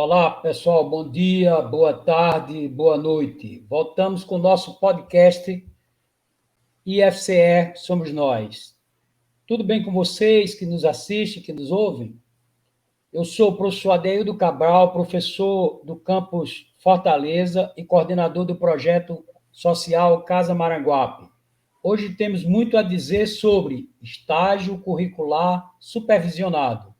Olá, pessoal, bom dia, boa tarde, boa noite. Voltamos com o nosso podcast IFCE Somos Nós. Tudo bem com vocês que nos assistem, que nos ouvem? Eu sou o professor Adeildo Cabral, professor do campus Fortaleza e coordenador do projeto social Casa Maranguape. Hoje temos muito a dizer sobre estágio curricular supervisionado.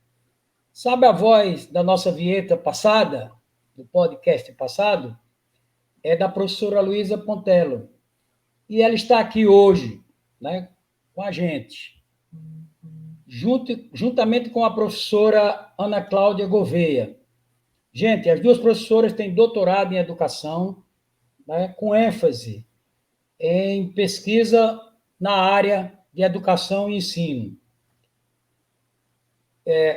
Sabe a voz da nossa vinheta passada, do podcast passado? É da professora Luísa Pontello. E ela está aqui hoje, né, com a gente, juntamente com a professora Ana Cláudia Gouveia. Gente, as duas professoras têm doutorado em educação, né, com ênfase em pesquisa na área de educação e ensino.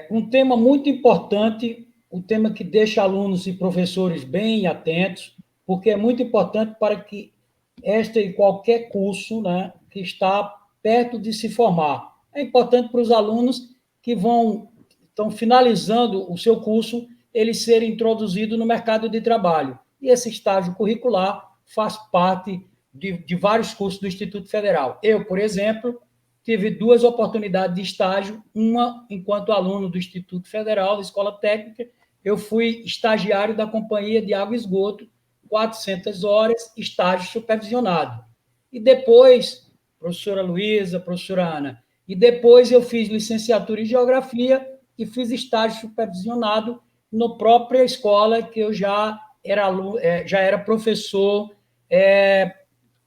Um tema muito importante, um tema que deixa alunos e professores bem atentos, porque é muito importante para que este e qualquer curso, né, que está perto de se formar. É importante para os alunos que estão finalizando o seu curso, eles serem introduzidos no mercado de trabalho. E esse estágio curricular faz parte de vários cursos do Instituto Federal. Eu, por exemplo, tive duas oportunidades de estágio, uma enquanto aluno do Instituto Federal, da Escola Técnica, eu fui estagiário da Companhia de Água e Esgoto, 400 horas, estágio supervisionado. E depois, professora Luísa, professora Ana, e depois eu fiz licenciatura em Geografia e fiz estágio supervisionado na própria escola que eu já era professor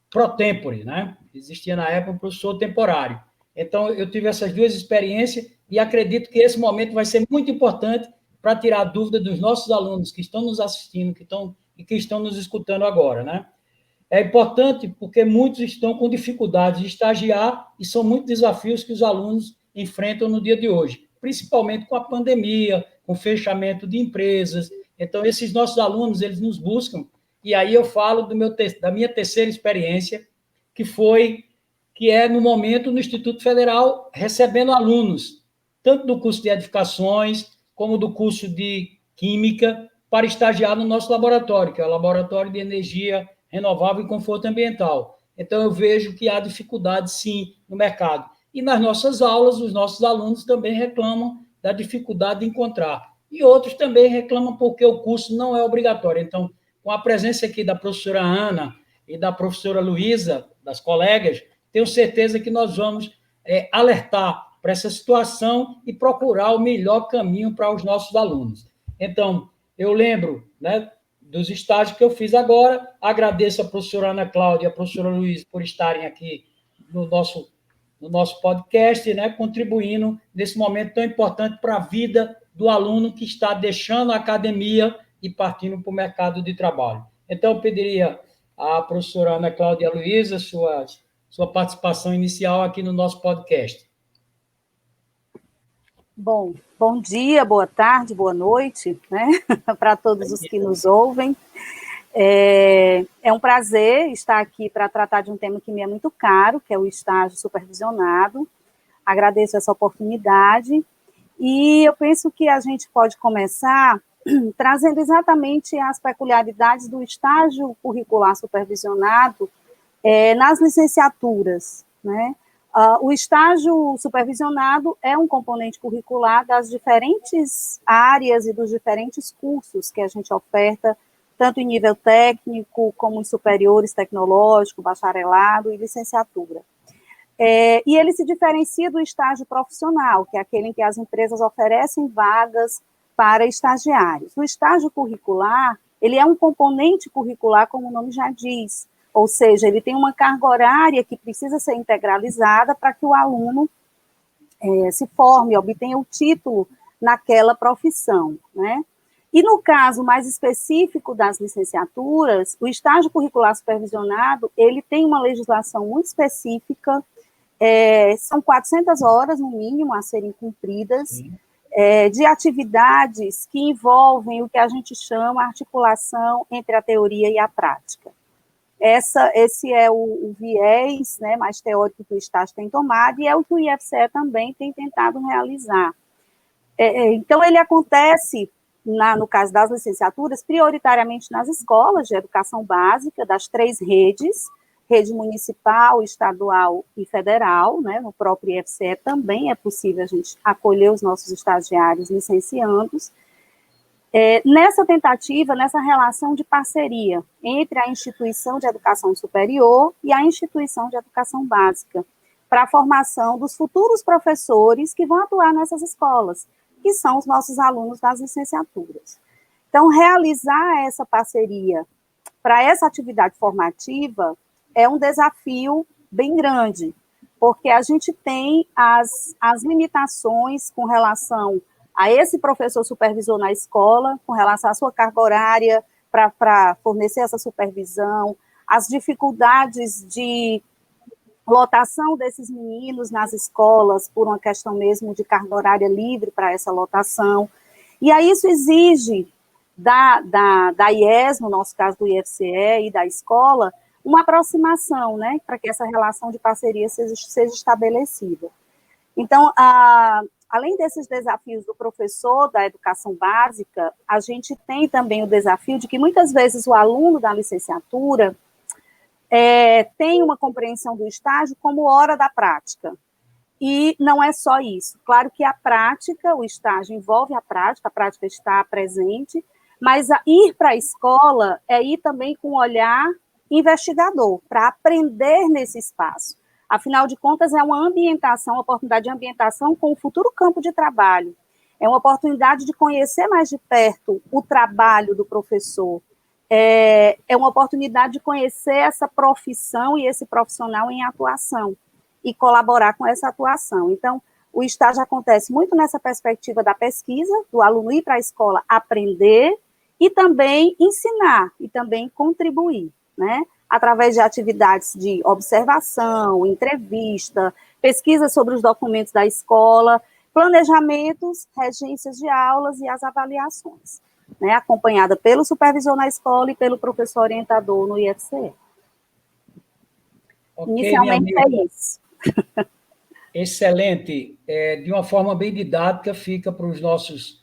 pro tempore, né? Existia na época um professor temporário. Então, eu tive essas duas experiências e acredito que esse momento vai ser muito importante para tirar a dúvida dos nossos alunos que estão nos assistindo que estão nos escutando agora, né? É importante porque muitos estão com dificuldade de estagiar e são muitos desafios que os alunos enfrentam no dia de hoje, principalmente com a pandemia, com o fechamento de empresas. Então, esses nossos alunos, eles nos buscam, e aí eu falo da minha terceira experiência, que é no momento no Instituto Federal, recebendo alunos, tanto do curso de edificações, como do curso de Química, para estagiar no nosso laboratório, que é o Laboratório de Energia Renovável e Conforto Ambiental. Então, eu vejo que há dificuldade, sim, no mercado. E nas nossas aulas, os nossos alunos também reclamam da dificuldade de encontrar. E outros também reclamam porque o curso não é obrigatório. Então, com a presença aqui da professora Ana e da professora Luísa, das colegas, tenho certeza que nós vamos alertar para essa situação e procurar o melhor caminho para os nossos alunos. Então, eu lembro, né, dos estágios que eu fiz agora, agradeço a professora Ana Cláudia e a professora Luísa por estarem aqui no nosso podcast, né, contribuindo nesse momento tão importante para a vida do aluno que está deixando a academia e partindo para o mercado de trabalho. Então, eu pediria à professora Ana Cláudia e a Luísa sua participação inicial aqui no nosso podcast. Bom dia, boa tarde, boa noite, né, para todos os que nos ouvem. É um prazer estar aqui para tratar de um tema que me é muito caro, que é o estágio supervisionado. Agradeço essa oportunidade e eu penso que a gente pode começar trazendo exatamente as peculiaridades do estágio curricular supervisionado nas licenciaturas, né? O estágio supervisionado é um componente curricular das diferentes áreas e dos diferentes cursos que a gente oferta, tanto em nível técnico, como em superiores tecnológico, bacharelado e licenciatura. E ele se diferencia do estágio profissional, que é aquele em que as empresas oferecem vagas para estagiários. O estágio curricular, ele é um componente curricular, como o nome já diz, ou seja, ele tem uma carga horária que precisa ser integralizada para que o aluno se forme, obtenha o título naquela profissão, né? E no caso mais específico das licenciaturas, o estágio curricular supervisionado, ele tem uma legislação muito específica, são 400 horas, no mínimo, a serem cumpridas, de atividades que envolvem o que a gente chama articulação entre a teoria e a prática. Esse é o viés, né, mais teórico que o estágio tem tomado, e é o que o IFCE também tem tentado realizar. Então, ele acontece no caso das licenciaturas, prioritariamente nas escolas de educação básica, das 3 redes, rede municipal, estadual e federal, né, no próprio IFCE também é possível a gente acolher os nossos estagiários licenciandos, nessa tentativa, nessa relação de parceria entre a instituição de educação superior e a instituição de educação básica, para a formação dos futuros professores que vão atuar nessas escolas, que são os nossos alunos das licenciaturas. Então, realizar essa parceria para essa atividade formativa é um desafio bem grande, porque a gente tem as limitações com relação a esse professor supervisor na escola, com relação à sua carga horária para fornecer essa supervisão, as dificuldades de lotação desses meninos nas escolas, por uma questão mesmo de carga horária livre para essa lotação. E aí isso exige da IES, no nosso caso do IFCE, e da escola, uma aproximação, né, para que essa relação de parceria seja estabelecida. Então, além desses desafios do professor da educação básica, a gente tem também o desafio de que muitas vezes o aluno da licenciatura tem uma compreensão do estágio como hora da prática. E não é só isso. Claro que a prática, o estágio envolve a prática está presente, mas ir para a escola é ir também com um olhar investigador, para aprender nesse espaço. Afinal de contas, é uma ambientação, uma oportunidade de ambientação com o futuro campo de trabalho. É uma oportunidade de conhecer mais de perto o trabalho do professor. É uma oportunidade de conhecer essa profissão e esse profissional em atuação e colaborar com essa atuação. Então, o estágio acontece muito nessa perspectiva da pesquisa, do aluno ir para a escola aprender e também ensinar e também contribuir, né? Através de atividades de observação, entrevista, pesquisa sobre os documentos da escola, planejamentos, regências de aulas e as avaliações, né, acompanhada pelo supervisor na escola e pelo professor orientador no IFCE. Okay, inicialmente é isso. Excelente. De uma forma bem didática, fica para os nossos...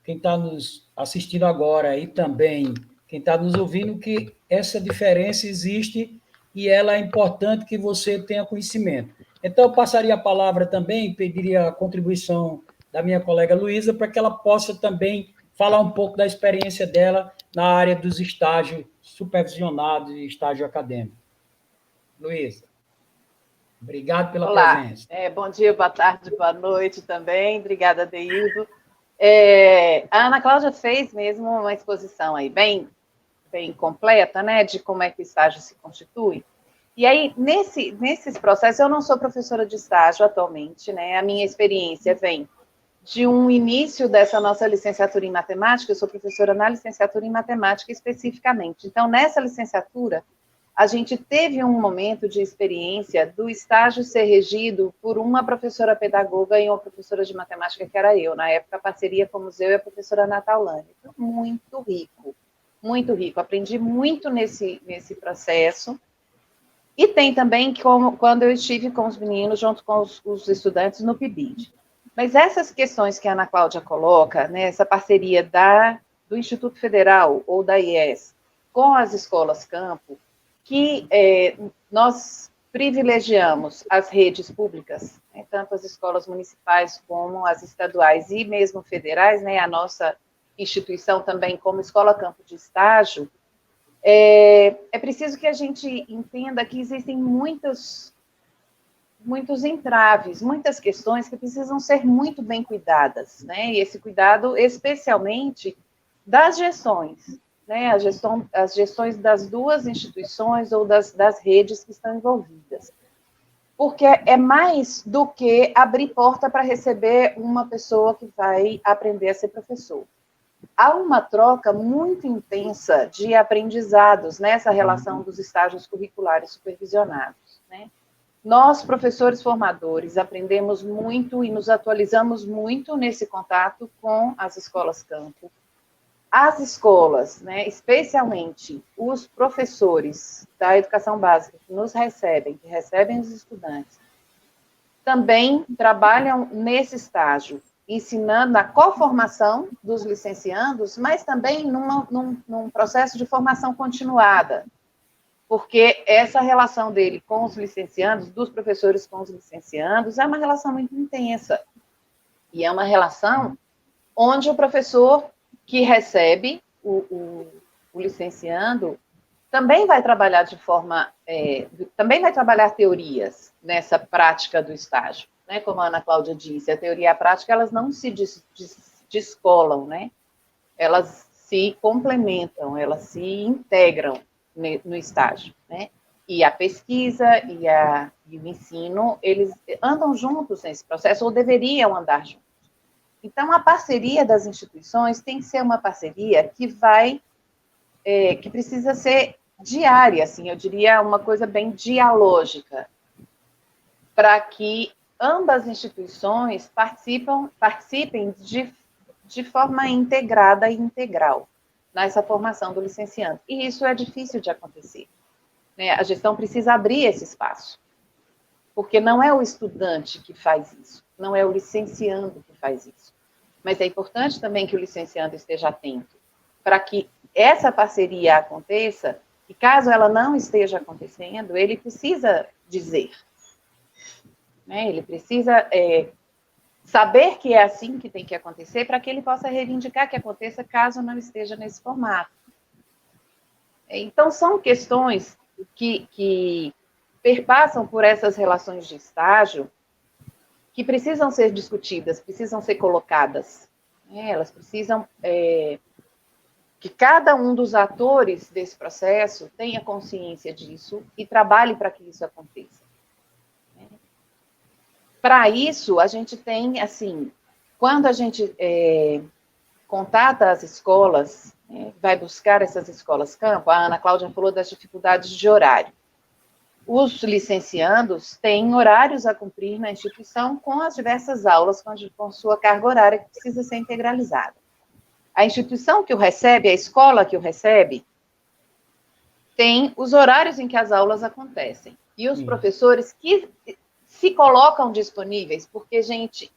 quem está nos assistindo agora e também quem está nos ouvindo, que essa diferença existe e ela é importante que você tenha conhecimento. Então, eu passaria a palavra também, pediria a contribuição da minha colega Luísa, para que ela possa também falar um pouco da experiência dela na área dos estágios supervisionados e estágio acadêmico. Luísa, obrigado pela presença. Bom dia, boa tarde, boa noite também. Obrigada, Deildo. A Ana Cláudia fez mesmo uma exposição aí bem completa, né, de como é que o estágio se constitui. E aí, nesses processos, eu não sou professora de estágio atualmente, né, a minha experiência vem de um início dessa nossa licenciatura em matemática, eu sou professora na licenciatura em matemática especificamente. Então, nessa licenciatura, a gente teve um momento de experiência do estágio ser regido por uma professora pedagoga e uma professora de matemática, que era eu. Na época, a parceria fomos eu e a professora Natalane. Muito rico, muito rico. Aprendi muito nesse processo. E tem também quando eu estive com os meninos, junto com os estudantes no PIBID. Mas essas questões que a Ana Cláudia coloca, né, essa parceria do Instituto Federal ou da IES com as escolas campo, que nós privilegiamos as redes públicas, né, tanto as escolas municipais como as estaduais e mesmo federais, né, a nossa instituição também como escola campo de estágio, é preciso que a gente entenda que existem muitos entraves, muitas questões que precisam ser muito bem cuidadas, né, e esse cuidado especialmente das gestões, né, as gestões das duas instituições ou das redes que estão envolvidas. Porque é mais do que abrir porta para receber uma pessoa que vai aprender a ser professor. Há uma troca muito intensa de aprendizados nessa relação dos estágios curriculares supervisionados, né? Nós, professores formadores, aprendemos muito e nos atualizamos muito nesse contato com as escolas campo. As escolas, né, especialmente os professores da educação básica que nos recebem, que recebem os estudantes, também trabalham nesse estágio, ensinando na coformação dos licenciandos, mas também num processo de formação continuada, porque essa relação dele com os licenciandos, dos professores com os licenciandos, é uma relação muito intensa, e é uma relação onde o professor que recebe o licenciando também vai trabalhar também vai trabalhar teorias nessa prática do estágio, né? Como a Ana Cláudia disse, a teoria e a prática, elas não se descolam, né? Elas se complementam, elas se integram no estágio, né? E a pesquisa e o ensino, eles andam juntos nesse processo, ou deveriam andar juntos. Então, a parceria das instituições tem que ser uma parceria que precisa ser diária, assim, eu diria uma coisa bem dialógica, para que ambas as instituições participem de forma integrada e integral nessa formação do licenciando. E isso é difícil de acontecer, né? A gestão precisa abrir esse espaço, porque não é o estudante que faz isso, não é o licenciando que faz isso. Mas é importante também que o licenciando esteja atento, para que essa parceria aconteça, e caso ela não esteja acontecendo, ele precisa dizer, né? Ele precisa saber que é assim que tem que acontecer, para que ele possa reivindicar que aconteça caso não esteja nesse formato. Então, são questões que perpassam por essas relações de estágio, que precisam ser discutidas, precisam ser colocadas, né? Elas precisam que cada um dos atores desse processo tenha consciência disso e trabalhe para que isso aconteça. Para isso, a gente tem, assim, quando a gente contata as escolas, vai buscar essas escolas campo, a Ana Cláudia falou das dificuldades de horário. Os licenciandos têm horários a cumprir na instituição com as diversas aulas, com sua carga horária que precisa ser integralizada. A instituição que o recebe, a escola que o recebe, tem os horários em que as aulas acontecem. E os professores que se colocam disponíveis, porque, gente,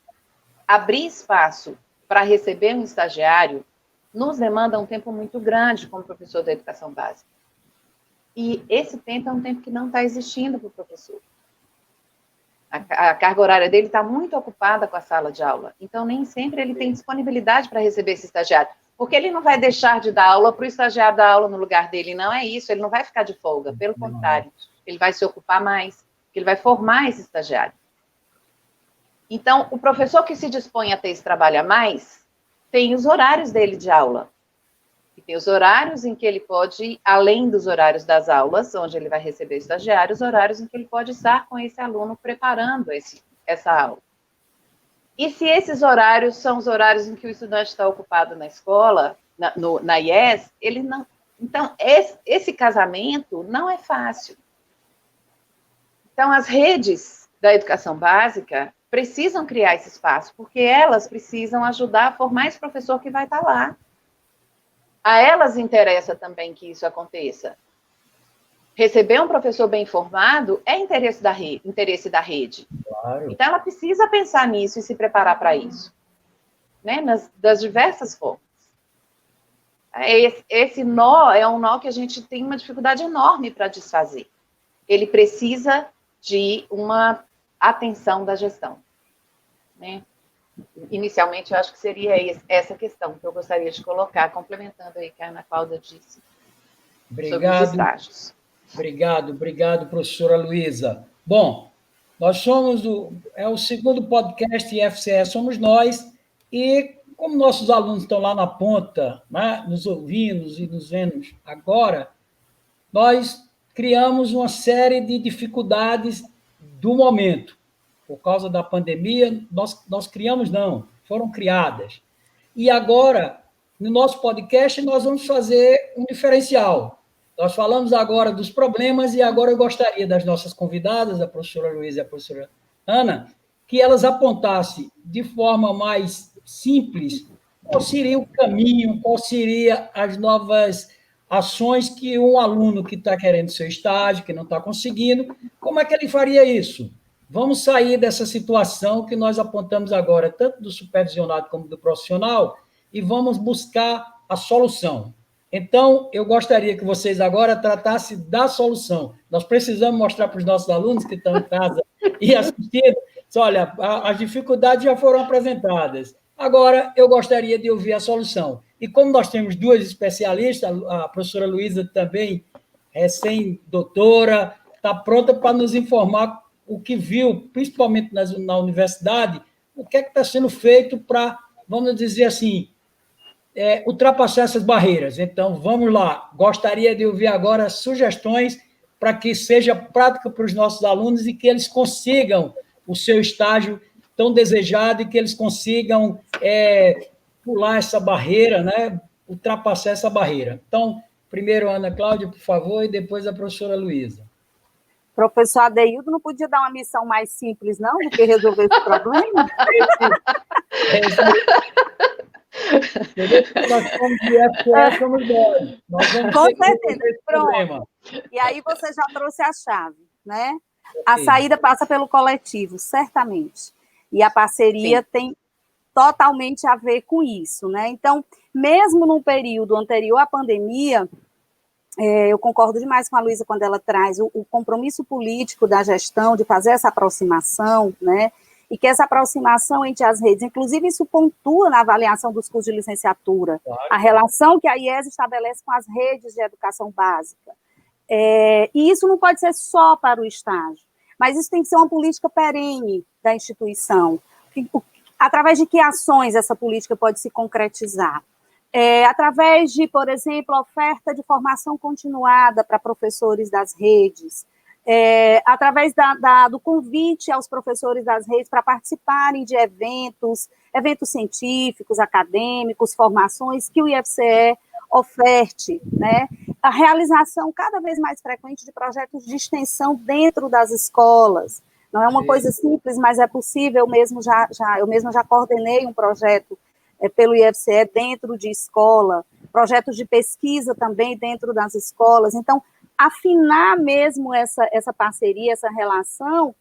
abrir espaço para receber um estagiário nos demanda um tempo muito grande como professor da educação básica. E esse tempo é um tempo que não está existindo para o professor. A carga horária dele está muito ocupada com a sala de aula. Então, nem sempre ele tem disponibilidade para receber esse estagiário. Porque ele não vai deixar de dar aula para o estagiário dar aula no lugar dele. Não é isso, ele não vai ficar de folga. Pelo contrário, ele vai se ocupar mais, porque ele vai formar esse estagiário. Então, o professor que se dispõe a ter esse trabalho a mais, tem os horários dele de aula. E tem os horários em que ele pode, além dos horários das aulas, onde ele vai receber o estagiário, os horários em que ele pode estar com esse aluno preparando essa aula. E se esses horários são os horários em que o estudante está ocupado na escola, na IES, ele não... Então, esse casamento não é fácil. Então, as redes da educação básica precisam criar esse espaço, porque elas precisam ajudar a formar esse professor que vai estar lá. A elas interessa também que isso aconteça. Receber um professor bem formado é interesse da rede. Claro. Então, ela precisa pensar nisso e se preparar para isso, né? Das diversas formas. Esse nó é um nó que a gente tem uma dificuldade enorme para desfazer. Ele precisa de uma atenção da gestão, né? Inicialmente, eu acho que seria essa questão que eu gostaria de colocar, complementando aí o que a Ana Cláudia disse sobre os estágios. Obrigado, professora Luísa. Bom, nós somos o segundo podcast FCE Somos Nós, e como nossos alunos estão lá na ponta, né, nos ouvindo e nos vendo agora, nós criamos uma série de dificuldades do momento. Por causa da pandemia, nós criamos, não, foram criadas. E agora, no nosso podcast, nós vamos fazer um diferencial. Nós falamos agora dos problemas, e agora eu gostaria das nossas convidadas, a professora Luísa e a professora Ana, que elas apontassem de forma mais simples qual seria o caminho, qual seria as novas ações que um aluno que está querendo seu estágio, que não está conseguindo, como é que ele faria isso? vamos sair dessa situação que nós apontamos agora, tanto do supervisionado como do profissional, e vamos buscar a solução. Então, eu gostaria que vocês agora tratassem da solução. Nós precisamos mostrar para os nossos alunos que estão em casa e assistindo, olha, as dificuldades já foram apresentadas. Agora, eu gostaria de ouvir a solução. E como nós temos duas especialistas, a professora Luísa também, recém-doutora, está pronta para nos informar o que viu, principalmente na universidade, o que é que está sendo feito para, vamos dizer assim, ultrapassar essas barreiras. Então, vamos lá. Gostaria de ouvir agora sugestões para que seja prática para os nossos alunos e que eles consigam o seu estágio tão desejado e que eles consigam pular essa barreira, né? Ultrapassar essa barreira. Então, primeiro a Ana Cláudia, por favor, e depois a professora Luísa. Professor Adeildo não podia dar uma missão mais simples, não, do que resolver esse problema? Nós somos IFCE, com certeza, pronto. E aí você já trouxe a chave, né? A saída passa pelo coletivo, certamente. E a parceria tem totalmente a ver com isso, né? Então, mesmo no período anterior à pandemia, eu concordo demais com a Luísa quando ela traz o compromisso político da gestão de fazer essa aproximação, né? E que essa aproximação entre as redes, inclusive isso pontua na avaliação dos cursos de licenciatura, a relação que a IES estabelece com as redes de educação básica. E isso não pode ser só para o estágio, mas isso tem que ser uma política perene da instituição. Através de que ações essa política pode se concretizar? Através de, por exemplo, a oferta de formação continuada para professores das redes, através do convite aos professores das redes para participarem de eventos científicos, acadêmicos, formações que o IFCE oferte, né? A realização cada vez mais frequente de projetos de extensão dentro das escolas. Não é uma coisa simples, mas é possível. Eu mesma já coordenei um projeto pelo IFCE dentro de escola, projetos de pesquisa também dentro das escolas. Então, afinar mesmo essa parceria, essa relação,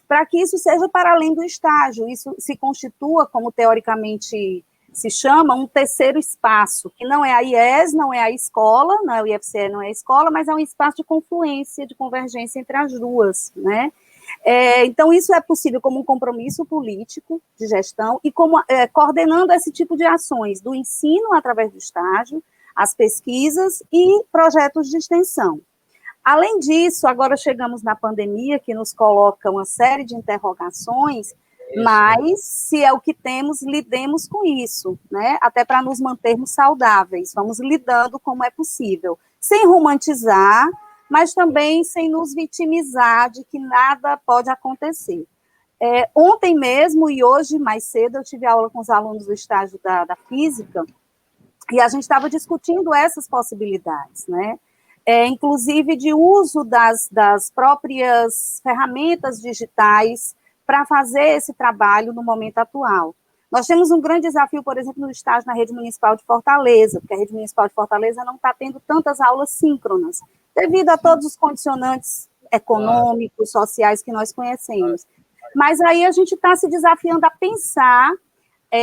para que isso seja para além do estágio, isso se constitua, como teoricamente se chama, um terceiro espaço, que não é a IES, não é a escola, não é o IFCE, não é a escola, mas é um espaço de confluência, de convergência entre as duas, né? Então, isso é possível como um compromisso político de gestão e como coordenando esse tipo de ações do ensino através do estágio, as pesquisas e projetos de extensão. Além disso, agora chegamos na pandemia, que nos coloca uma série de interrogações, mas, se é o que temos, lidemos com isso, né? Até para nos mantermos saudáveis, vamos lidando como é possível, sem romantizar, mas também sem nos vitimizar de que nada pode acontecer. Ontem mesmo e hoje, mais cedo, eu tive aula com os alunos do estágio da física, e a gente estava discutindo essas possibilidades, né? Inclusive de uso das próprias ferramentas digitais para fazer esse trabalho no momento atual. Nós temos um grande desafio, por exemplo, no estágio na Rede Municipal de Fortaleza, porque a Rede Municipal de Fortaleza não está tendo tantas aulas síncronas, devido a todos os condicionantes econômicos, sociais que nós conhecemos. Mas aí a gente está se desafiando a pensar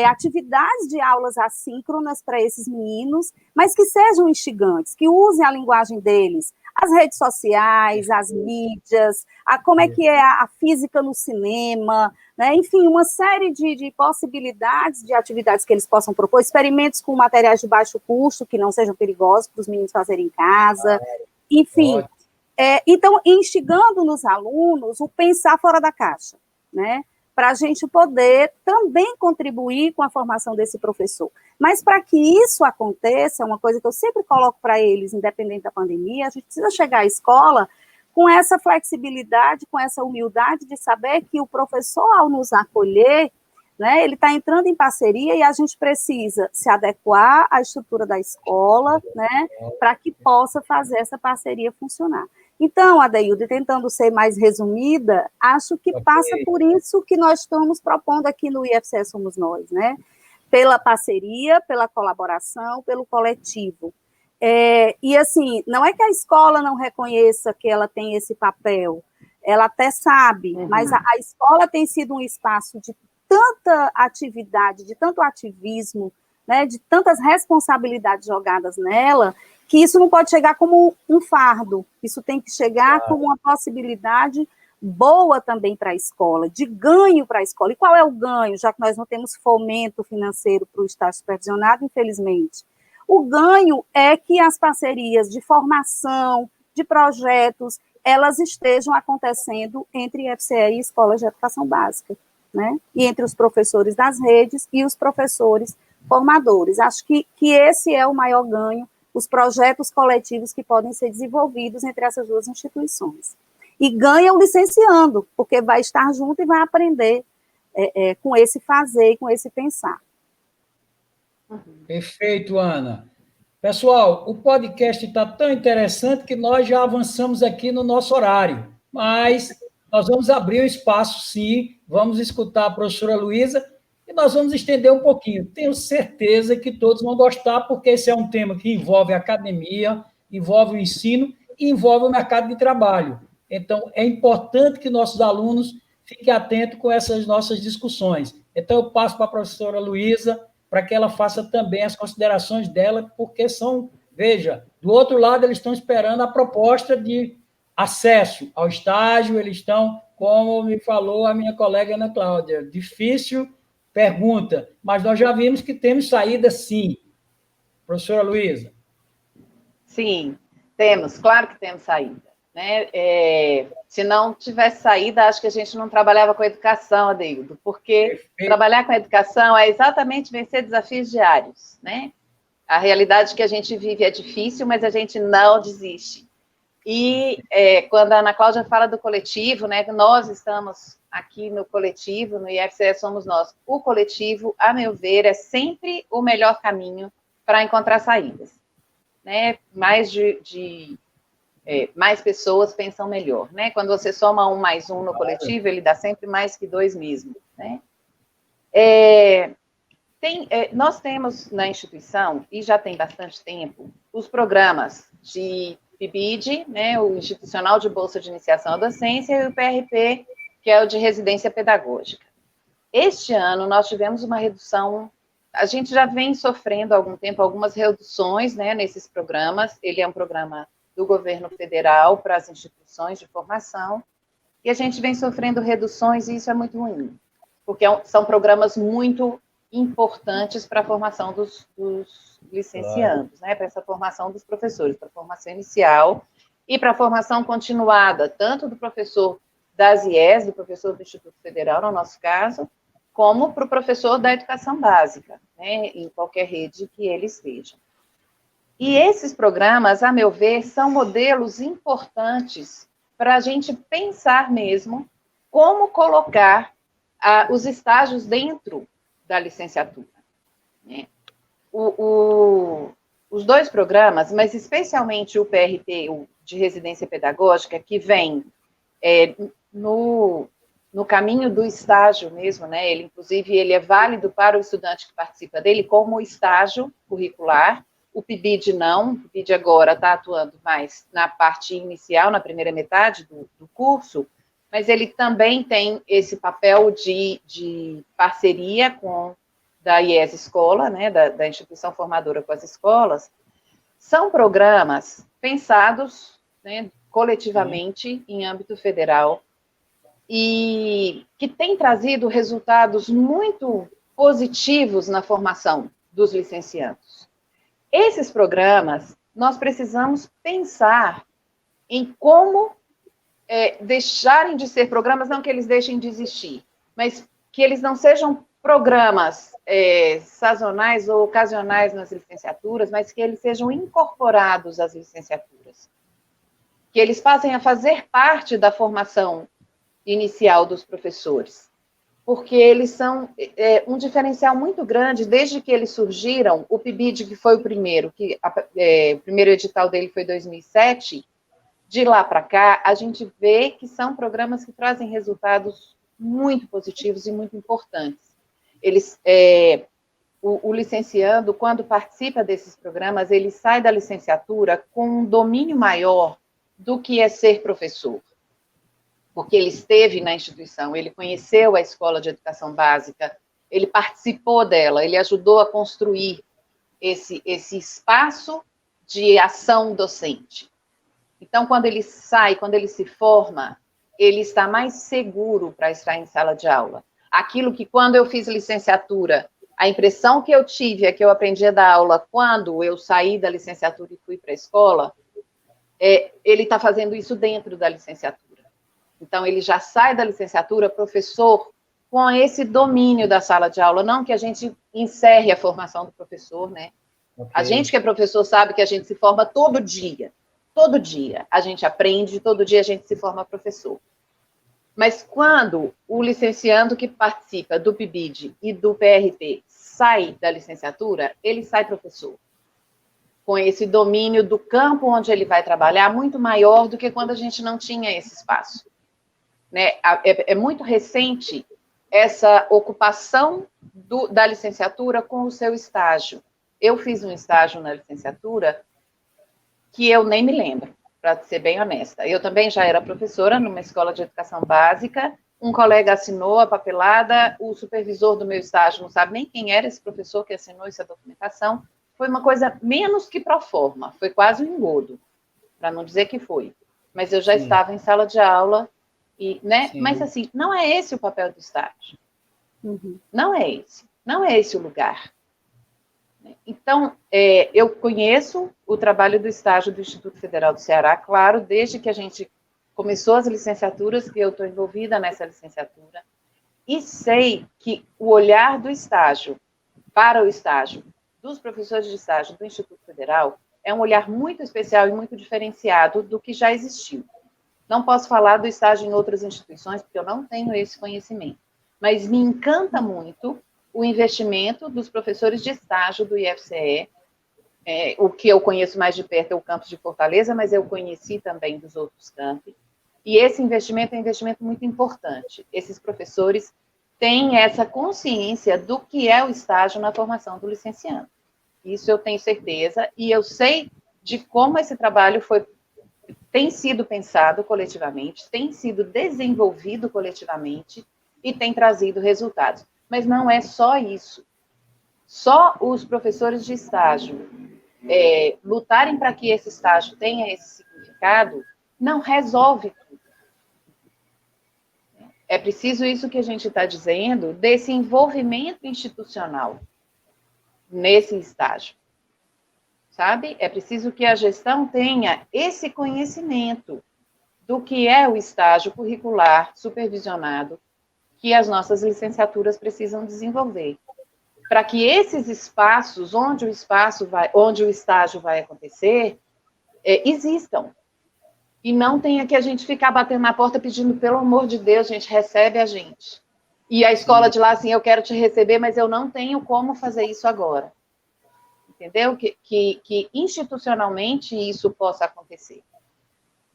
atividades de aulas assíncronas para esses meninos, mas que sejam instigantes, que usem a linguagem deles, as redes sociais, as mídias, como é que é a física no cinema, né? Enfim, uma série de possibilidades de atividades que eles possam propor, experimentos com materiais de baixo custo, que não sejam perigosos para os meninos fazerem em casa, enfim. Então, instigando nos alunos o pensar fora da caixa, né? Para a gente poder também contribuir com a formação desse professor. Mas para que isso aconteça, uma coisa que eu sempre coloco para eles, independente da pandemia, a gente precisa chegar à escola com essa flexibilidade, com essa humildade de saber que o professor, ao nos acolher, né, ele está entrando em parceria e a gente precisa se adequar à estrutura da escola, né, para que possa fazer essa parceria funcionar. Então, Adeildo, tentando ser mais resumida, acho que passa por isso que nós estamos propondo aqui no IFCE Somos Nós, né? Pela parceria, pela colaboração, pelo coletivo. E, assim, não é que a escola não reconheça que ela tem esse papel, ela até sabe, mas a escola tem sido um espaço de tanta atividade, de tanto ativismo, né, de tantas responsabilidades jogadas nela, que isso não pode chegar como um fardo, isso tem que chegar como uma possibilidade boa também para a escola, de ganho para a escola. E qual é o ganho, já que nós não temos fomento financeiro para o estágio supervisionado, infelizmente? O ganho é que as parcerias de formação, de projetos, elas estejam acontecendo entre FCE e escolas de educação básica, né? E entre os professores das redes e os professores formadores. Acho que esse é o maior ganho, os projetos coletivos que podem ser desenvolvidos entre essas duas instituições. E ganha o licenciando, porque vai estar junto e vai aprender com esse fazer e com esse pensar. Perfeito, Ana. Pessoal, o podcast está tão interessante que nós já avançamos aqui no nosso horário, mas nós vamos abrir um espaço, sim, vamos escutar a professora Luísa e nós vamos estender um pouquinho. Tenho certeza que todos vão gostar, porque esse é um tema que envolve a academia, envolve o ensino e envolve o mercado de trabalho. Então, é importante que nossos alunos fiquem atentos com essas nossas discussões. Então, eu passo para a professora Luísa, para que ela faça também as considerações dela, porque são, veja, do outro lado eles estão esperando a proposta de acesso ao estágio, eles estão, como me falou a minha colega Ana Cláudia, difícil pergunta, mas nós já vimos que temos saída sim. Professora Luísa. Sim, temos, claro que temos saída. Né? Se não tivesse saída, acho que a gente não trabalhava com a educação, Adeildo, porque trabalhar com a educação é exatamente vencer desafios diários, né? A realidade que a gente vive é difícil, mas a gente não desiste. E quando a Ana Cláudia fala do coletivo, né, nós estamos aqui no coletivo, no IFCE somos nós. O coletivo, a meu ver, é sempre o melhor caminho para encontrar saídas. Né? Mais pessoas pensam melhor, né? Quando você soma 1 mais 1 no coletivo, ele dá sempre mais que 2 mesmo, né? Nós temos na instituição, e já tem bastante tempo, os programas de PIBID, né, o Institucional de Bolsa de Iniciação à Docência, e o PRP, que é o de Residência Pedagógica. Este ano, nós tivemos uma redução. A gente já vem sofrendo há algum tempo algumas reduções, né, nesses programas. Ele é um programa do governo federal para as instituições de formação, e a gente vem sofrendo reduções, e isso é muito ruim, porque são programas muito importantes para a formação dos licenciandos, né, para essa formação dos professores, para a formação inicial e para a formação continuada, tanto do professor das IES, do professor do Instituto Federal, no nosso caso, como para o professor da educação básica, né, em qualquer rede que ele esteja. E esses programas, a meu ver, são modelos importantes para a gente pensar mesmo como colocar os estágios dentro da licenciatura. Né? Os 2 programas, mas especialmente o PRP, o de Residência Pedagógica, que vem no caminho do estágio mesmo, né? Inclusive, ele é válido para o estudante que participa dele como estágio curricular. O PIBID não, o PIBID agora está atuando mais na parte inicial, na primeira metade do curso, mas ele também tem esse papel de parceria da IES Escola, né, da instituição formadora com as escolas. São programas pensados, né, coletivamente em âmbito federal e que têm trazido resultados muito positivos na formação dos licenciados. Esses programas, nós precisamos pensar em como deixarem de ser programas, não que eles deixem de existir, mas que eles não sejam programas sazonais ou ocasionais nas licenciaturas, mas que eles sejam incorporados às licenciaturas. Que eles passem a fazer parte da formação inicial dos professores. Porque eles são um diferencial muito grande, desde que eles surgiram. O PIBID, que foi o primeiro, o primeiro edital dele foi em 2007, de lá para cá, a gente vê que são programas que trazem resultados muito positivos e muito importantes. O licenciando, quando participa desses programas, ele sai da licenciatura com um domínio maior do que é ser professor. porque ele esteve na instituição, ele conheceu a escola de educação básica, ele participou dela, ele ajudou a construir esse espaço de ação docente. Então, quando ele sai, quando ele se forma, ele está mais seguro para estar em sala de aula. Aquilo que, quando eu fiz licenciatura, a impressão que eu tive é que eu aprendi a dar aula quando eu saí da licenciatura e fui para a escola, ele está fazendo isso dentro da licenciatura. Então, ele já sai da licenciatura professor com esse domínio da sala de aula, não que a gente encerre a formação do professor, né? Okay. A gente que é professor sabe que a gente se forma todo dia a gente aprende, todo dia a gente se forma professor. Mas quando o licenciando que participa do PIBID e do PRP sai da licenciatura, ele sai professor, com esse domínio do campo onde ele vai trabalhar muito maior do que quando a gente não tinha esse espaço. Né? É muito recente essa ocupação da licenciatura com o seu estágio. Eu fiz um estágio na licenciatura que eu nem me lembro, para ser bem honesta. Eu também já era professora numa escola de educação básica, um colega assinou a papelada, o supervisor do meu estágio não sabe nem quem era esse professor que assinou essa documentação. Foi uma coisa menos que pro forma, foi quase um engodo, para não dizer que foi. Mas eu já estava em sala de aula, né? Mas assim, não é esse o papel do estágio. Não é esse o lugar. Então, eu conheço o trabalho do estágio do Instituto Federal do Ceará, claro, desde que a gente começou as licenciaturas, que eu estou envolvida nessa licenciatura, e sei que o olhar do estágio para o estágio, dos professores de estágio do Instituto Federal, é um olhar muito especial e muito diferenciado do que já existiu. Não posso falar do estágio em outras instituições, porque eu não tenho esse conhecimento, mas me encanta muito o investimento dos professores de estágio do IFCE, o que eu conheço mais de perto é o campus de Fortaleza, mas eu conheci também dos outros campi, e esse investimento é um investimento muito importante. Esses professores têm essa consciência do que é o estágio na formação do licenciando. Isso eu tenho certeza, e eu sei de como esse trabalho tem sido pensado coletivamente, tem sido desenvolvido coletivamente, e tem trazido resultados. Mas não é só isso. Só os professores de estágio lutarem para que esse estágio tenha esse significado, não resolve tudo. É preciso isso que a gente está dizendo, desse envolvimento institucional nesse estágio. Sabe? É preciso que a gestão tenha esse conhecimento do que é o estágio curricular supervisionado que as nossas licenciaturas precisam desenvolver, para que esses espaços onde o estágio vai acontecer, existam. E não tenha que a gente ficar batendo na porta pedindo, pelo amor de Deus, gente, recebe a gente. E a escola de lá, assim, eu quero te receber, mas eu não tenho como fazer isso agora. Entendeu? Que institucionalmente isso possa acontecer.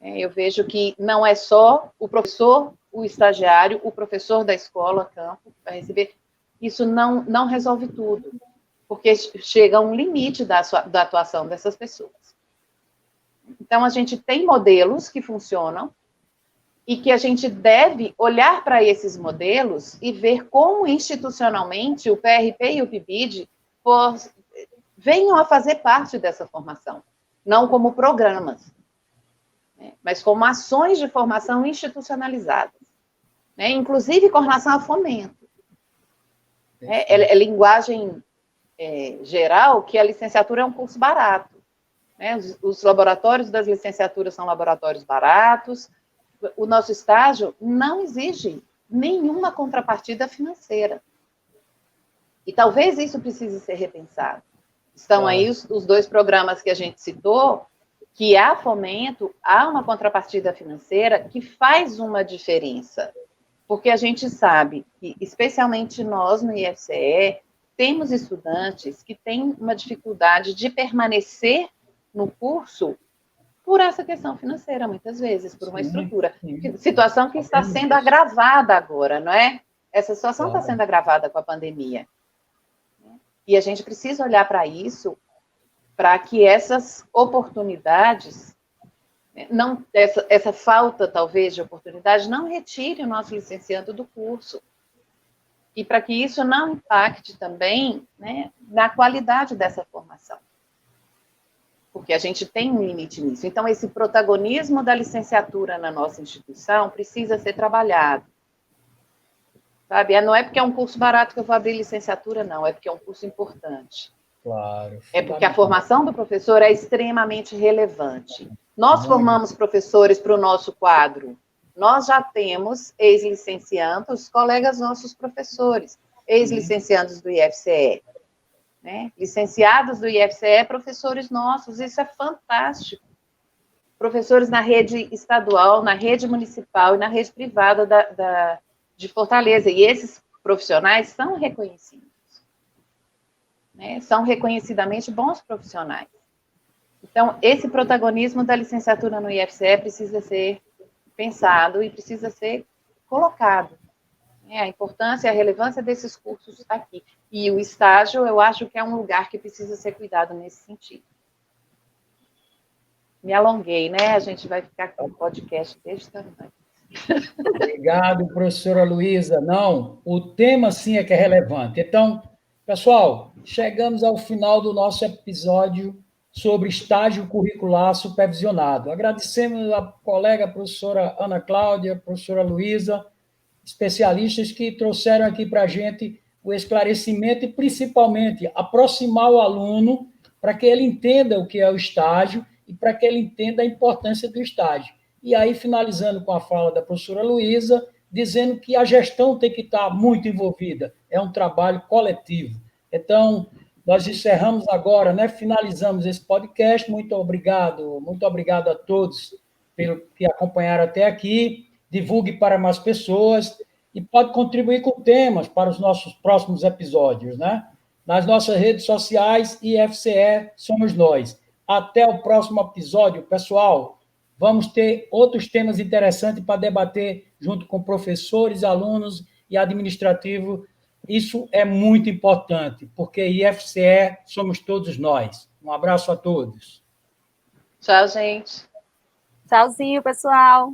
Eu vejo que não é só o professor, o estagiário, o professor da escola, campo, que vai receber. Isso não resolve tudo, porque chega a um limite da atuação dessas pessoas. Então, a gente tem modelos que funcionam e que a gente deve olhar para esses modelos e ver como institucionalmente o PRP e o PIBID venham a fazer parte dessa formação, não como programas, mas como ações de formação institucionalizadas, inclusive com relação a fomento. É linguagem geral que a licenciatura é um curso barato. Os laboratórios das licenciaturas são laboratórios baratos. O nosso estágio não exige nenhuma contrapartida financeira. E talvez isso precise ser repensado. Estão aí os dois programas que a gente citou, que há fomento, há uma contrapartida financeira que faz uma diferença. Porque a gente sabe que, especialmente nós no IFCE, temos estudantes que têm uma dificuldade de permanecer no curso por essa questão financeira, muitas vezes, por uma estrutura. Situação que está sendo agravada agora, não é? Essa situação está sendo agravada com a pandemia. E a gente precisa olhar para isso, para que essas oportunidades Não, essa falta, talvez, de oportunidade não retire o nosso licenciando do curso. E para que isso não impacte também, né, na qualidade dessa formação. Porque a gente tem um limite nisso. Então, esse protagonismo da licenciatura na nossa instituição precisa ser trabalhado. Sabe? Não é porque é um curso barato que eu vou abrir licenciatura, não. É porque é um curso importante. Claro. É porque a formação do professor é extremamente relevante. Nós formamos professores para o nosso quadro. Nós já temos ex-licenciandos, colegas nossos professores, ex-licenciados do IFCE, né? Licenciados do IFCE, professores nossos, isso é fantástico. Professores na rede estadual, na rede municipal e na rede privada de Fortaleza. E esses profissionais são reconhecidos, né? São reconhecidamente bons profissionais. Então, esse protagonismo da licenciatura no IFCE precisa ser pensado e precisa ser colocado. A importância e a relevância desses cursos aqui. E o estágio, eu acho que é um lugar que precisa ser cuidado nesse sentido. Me alonguei, né? A gente vai ficar com um podcast desse tamanho. Obrigado, professora Luísa. Não, o tema sim é que é relevante. Então, pessoal, chegamos ao final do nosso episódio sobre estágio curricular supervisionado. Agradecemos a colega professora Ana Cláudia, professora Luísa, especialistas que trouxeram aqui para a gente o esclarecimento e, principalmente, aproximar o aluno para que ele entenda o que é o estágio e para que ele entenda a importância do estágio. E aí, finalizando com a fala da professora Luísa, dizendo que a gestão tem que estar muito envolvida, é um trabalho coletivo. Então, nós encerramos agora, né? Finalizamos esse podcast. Muito obrigado a todos pelo que acompanharam até aqui. Divulgue para mais pessoas e pode contribuir com temas para os nossos próximos episódios, né? Nas nossas redes sociais, IFCE somos nós. Até o próximo episódio, pessoal. Vamos ter outros temas interessantes para debater junto com professores, alunos e administrativo. Isso é muito importante, porque IFCE somos todos nós. Um abraço a todos. Tchau, gente. Tchauzinho, pessoal.